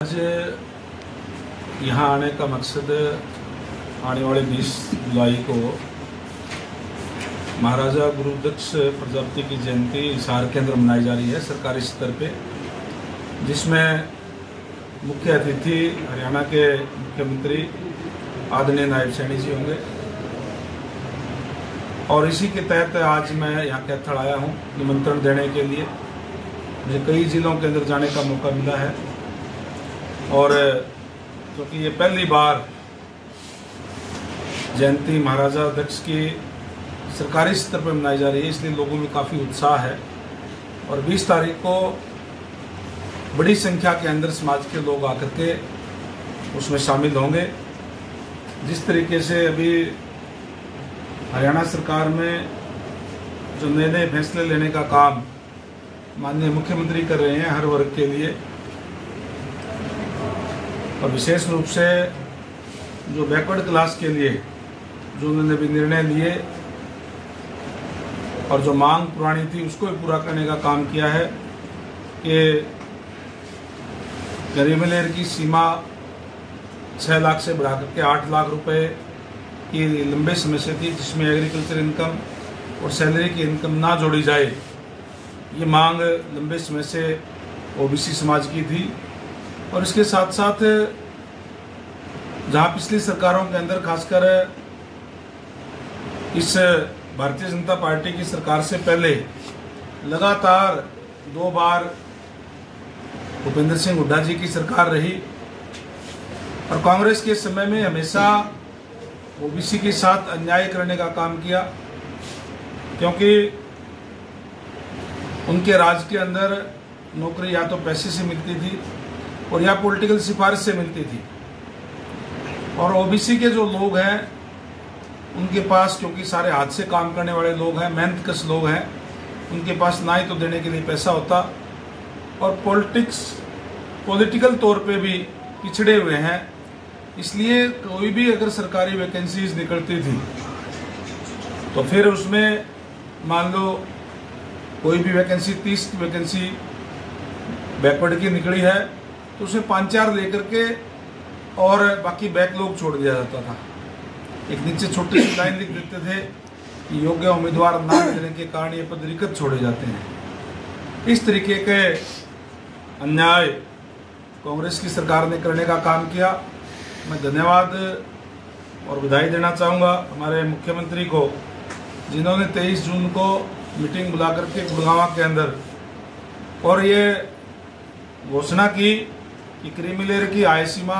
आज यहाँ आने का मकसद आने वाले 20 जुलाई को महाराजा गुरुदक्ष प्रजापति की जयंती हिसार के अंदर मनाई जा रही है सरकारी स्तर पे, जिसमें मुख्य अतिथि हरियाणा के मुख्यमंत्री आदरणीय नायब सैनी जी होंगे। और इसी के तहत आज मैं यहाँ कैथल आया हूँ निमंत्रण देने के लिए। मुझे कई जिलों के अंदर जाने का मौका मिला है और क्योंकि ये पहली बार जयंती महाराजा दक्ष की सरकारी स्तर पर मनाई जा रही है, इसलिए लोगों में काफ़ी उत्साह है। और 20 तारीख को बड़ी संख्या के अंदर समाज के लोग आकर के उसमें शामिल होंगे। जिस तरीके से अभी हरियाणा सरकार में जो नए नए फैसले लेने का काम माननीय मुख्यमंत्री कर रहे हैं हर वर्ग के लिए, और विशेष रूप से जो बैकवर्ड क्लास के लिए जो उन्होंने भी निर्णय लिए और जो मांग पुरानी थी उसको भी पूरा करने का काम किया है कि गरीबी लेयर की सीमा 6 लाख से बढ़ा करके 8 लाख रुपए की लंबे समय से थी, जिसमें एग्रीकल्चर इनकम और सैलरी की इनकम ना जोड़ी जाए। ये मांग लंबे समय से ओबीसी समाज की थी। और इसके साथ साथ जहां पिछली सरकारों के अंदर खासकर इस भारतीय जनता पार्टी की सरकार से पहले लगातार 2 बार भूपेंद्र सिंह हुड्डा जी की सरकार रही और कांग्रेस के समय में हमेशा ओबीसी के साथ अन्याय करने का काम किया, क्योंकि उनके राज के अंदर नौकरी या तो पैसे से मिलती थी और या पॉलिटिकल सिफारिश से मिलती थी। और ओबीसी के जो लोग हैं उनके पास, क्योंकि सारे हाथ से काम करने वाले लोग हैं, मेहनतकश लोग हैं, उनके पास ना ही तो देने के लिए पैसा होता और पॉलिटिकल तौर पे भी पिछड़े हुए हैं। इसलिए कोई भी अगर सरकारी वैकेंसीज निकलती थी तो फिर उसमें मान लो कोई भी वैकेंसी 30 वैकेंसी बैकवर्ड की निकली है तो उसमें 5-4 लेकर के और बाकी बैकलॉग छोड़ दिया जाता था। एक नीचे छोटी सी लाइन लिख देते थे कि योग्य उम्मीदवार ना मिलने के कारण ये पद रिक्त छोड़े जाते हैं। इस तरीके के अन्याय कांग्रेस की सरकार ने करने का काम किया। मैं धन्यवाद और बधाई देना चाहूँगा हमारे मुख्यमंत्री को, जिन्होंने 23 जून को मीटिंग बुला करके गुड़गांव के अंदर और ये घोषणा की कि क्रीमी लेयर की आय सीमा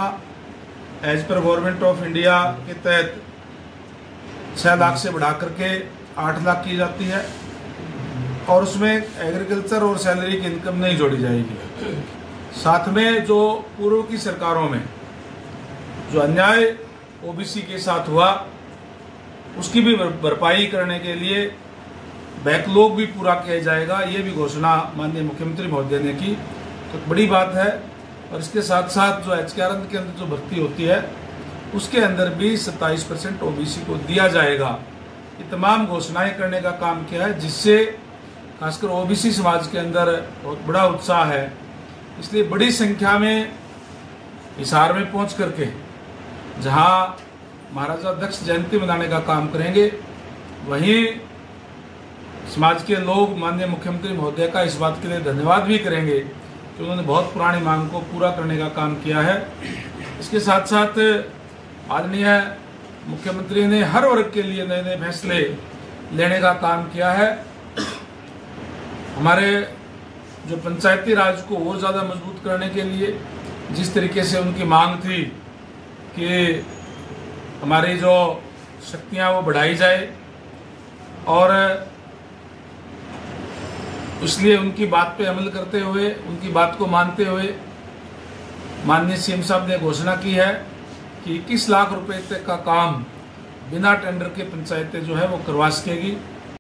as per government of India के तहत 6 लाख से बढ़ा करके 8 लाख की जाती है और उसमें एग्रीकल्चर और सैलरी की इनकम नहीं जोड़ी जाएगी। साथ में जो पूर्व की सरकारों में जो अन्याय ओबीसी के साथ हुआ उसकी भी भरपाई करने के लिए बैकलॉग भी पूरा किया जाएगा, ये भी घोषणा माननीय मुख्यमंत्री महोदय ने की। तो बड़ी बात है। और इसके साथ साथ जो एचकेआरएन के अंदर जो भर्ती होती है उसके अंदर भी 27% ओबीसी को दिया जाएगा। ये तमाम घोषणाएं करने का काम किया है, जिससे खासकर ओबीसी समाज के अंदर बहुत बड़ा उत्साह है। इसलिए बड़ी संख्या में हिसार में पहुंच करके जहां महाराजा दक्ष जयंती मनाने का काम करेंगे, वहीं समाज के लोग माननीय मुख्यमंत्री महोदय का इस बात के लिए धन्यवाद भी करेंगे कि उन्होंने बहुत पुरानी मांग को पूरा करने का काम किया है। इसके साथ साथ आदरणीय मुख्यमंत्री ने हर वर्ग के लिए नए नए फैसले लेने का काम किया है। हमारे जो पंचायती राज को और ज़्यादा मजबूत करने के लिए जिस तरीके से उनकी मांग थी कि हमारी जो शक्तियां वो बढ़ाई जाए, और इसलिए उनकी बात पे अमल करते हुए, उनकी बात को मानते हुए माननीय सीएम साहब ने घोषणा की है कि 21 लाख रुपए तक का काम बिना टेंडर के पंचायतें जो है वो करवा सकेगी।